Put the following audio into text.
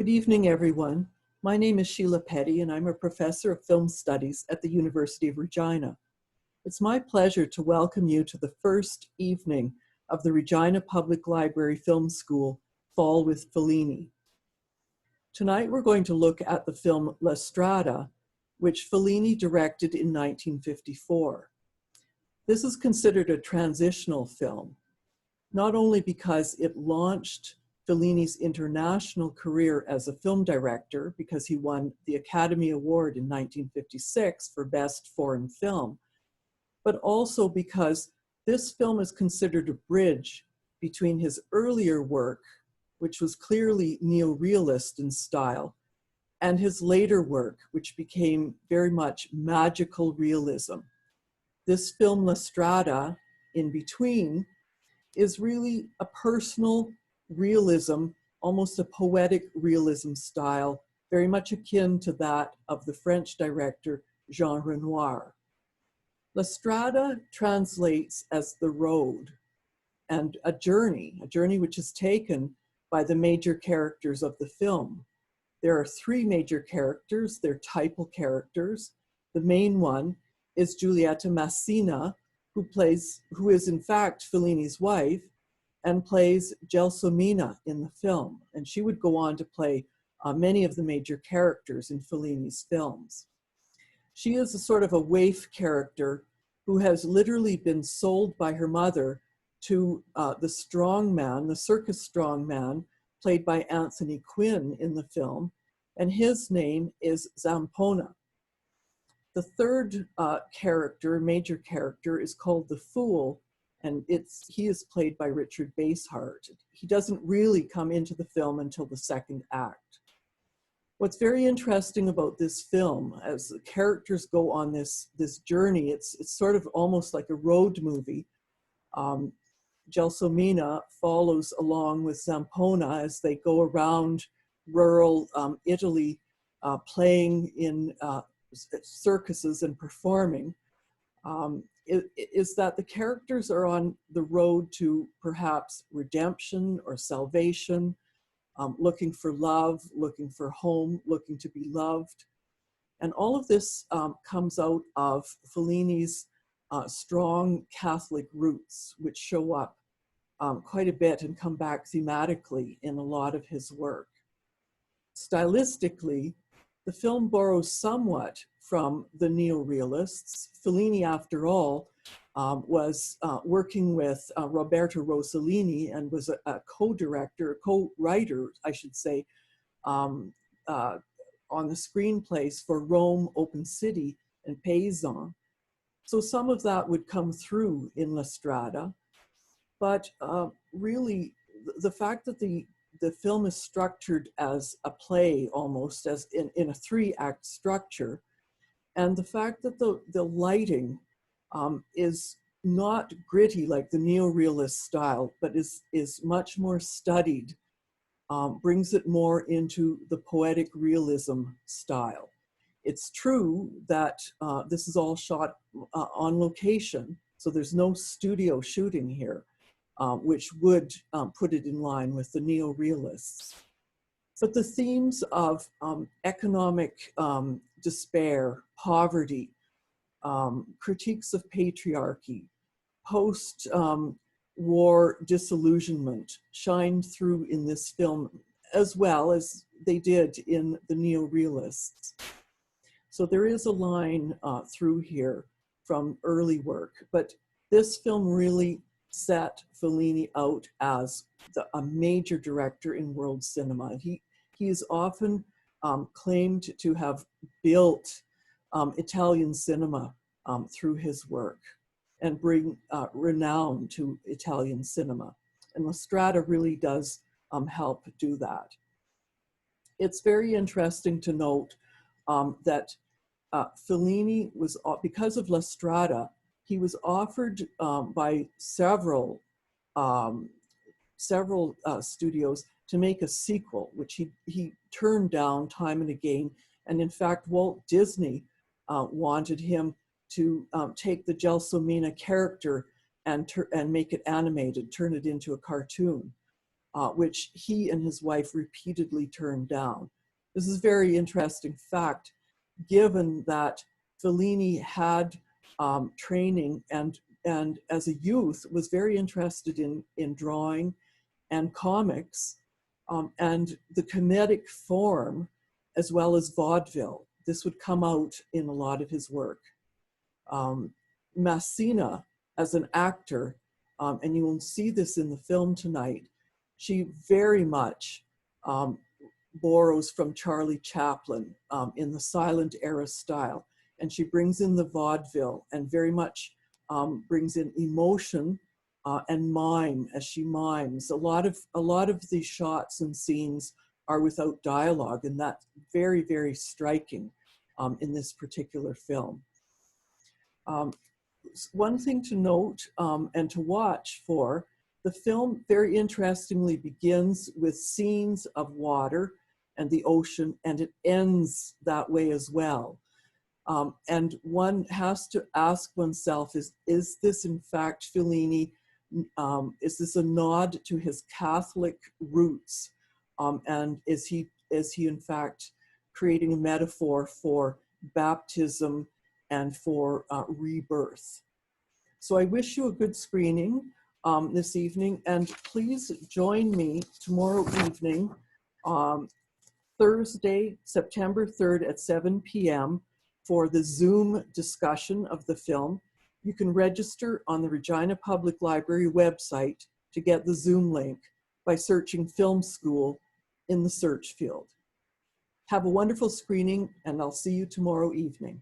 Good evening, everyone. My name is Sheila Petty, and I'm a professor of film studies at the University of Regina. It's my pleasure to welcome you to the first evening of the Regina Public Library Film School Fall with Fellini. Tonight, we're going to look at the film La Strada, which Fellini directed in 1954. This is considered a transitional film, not only because it launched Fellini's international career as a film director, because he won the Academy Award in 1956 for Best Foreign Film, but also because this film is considered a bridge between his earlier work, which was clearly neo-realist in style, and his later work, which became very much magical realism. This film, La Strada, in between, is really a personal realism, almost a poetic realism style, very much akin to that of the French director Jean Renoir. La Strada translates as the road and a journey which is taken by the major characters of the film. There are three major characters, they're typal characters. The main one is Giulietta Massina, who is in fact Fellini's wife and plays Gelsomina in the film. And she would go on to play many of the major characters in Fellini's films. She is a sort of a waif character who has literally been sold by her mother to the strongman, the circus strongman, played by Anthony Quinn in the film, and his name is Zampona. The third major character, is called the Fool, and he is played by Richard Basehart. He doesn't really come into the film until the second act. What's very interesting about this film, as the characters go on this journey, it's sort of almost like a road movie. Gelsomina follows along with Zampona as they go around rural Italy, playing in circuses and performing, is that the characters are on the road to perhaps redemption or salvation, looking for love, looking for home, looking to be loved. And all of this comes out of Fellini's strong Catholic roots, which show up quite a bit and come back thematically in a lot of his work. Stylistically, the film borrows somewhat from the neo-realists. Fellini, after all, was working with Roberto Rossellini and was a co-writer, I should say, on the screenplays for Rome, Open City, and Paysan. So some of that would come through in La Strada, but really the fact that the film is structured as a play, almost as in a three-act structure, and the fact that the lighting is not gritty like the neo-realist style, but is much more studied, brings it more into the poetic realism style. It's true that this is all shot on location, so there's no studio shooting here, which would put it in line with the neo-realists. But the themes of economic despair, poverty, critiques of patriarchy, post-war disillusionment shine through in this film as well as they did in the neo-realists. So there is a line through here from early work, but this film really set Fellini out as a major director in world cinema. He is often claimed to have built Italian cinema through his work and bring renown to Italian cinema. And La Strada really does help do that. It's very interesting to note that Fellini was, because of La Strada, he was offered by several studios to make a sequel, which he turned down time and again. And in fact, Walt Disney wanted him to take the Gelsomina character and make it animated, turn it into a cartoon. which he and his wife repeatedly turned down. This is a very interesting fact, given that Fellini had training and as a youth was very interested in drawing and comics and the comedic form, as well as vaudeville. This would come out in a lot of his work. Massina, as an actor, and you will see this in the film tonight, she very much borrows from Charlie Chaplin in the silent era style. And she brings in the vaudeville and very much brings in emotion and mime as she mimes. A lot of these shots and scenes are without dialogue, and that's very, very striking in this particular film. One thing to note and to watch for, the film very interestingly begins with scenes of water and the ocean, and it ends that way as well. And one has to ask oneself, is this in fact Fellini? Is this a nod to his Catholic roots? And is he in fact creating a metaphor for baptism and for rebirth? So I wish you a good screening this evening, and please join me tomorrow evening, Thursday, September 3rd at 7 p.m. for the Zoom discussion of the film. You can register on the Regina Public Library website to get the Zoom link by searching Film School in the search field. Have a wonderful screening, and I'll see you tomorrow evening.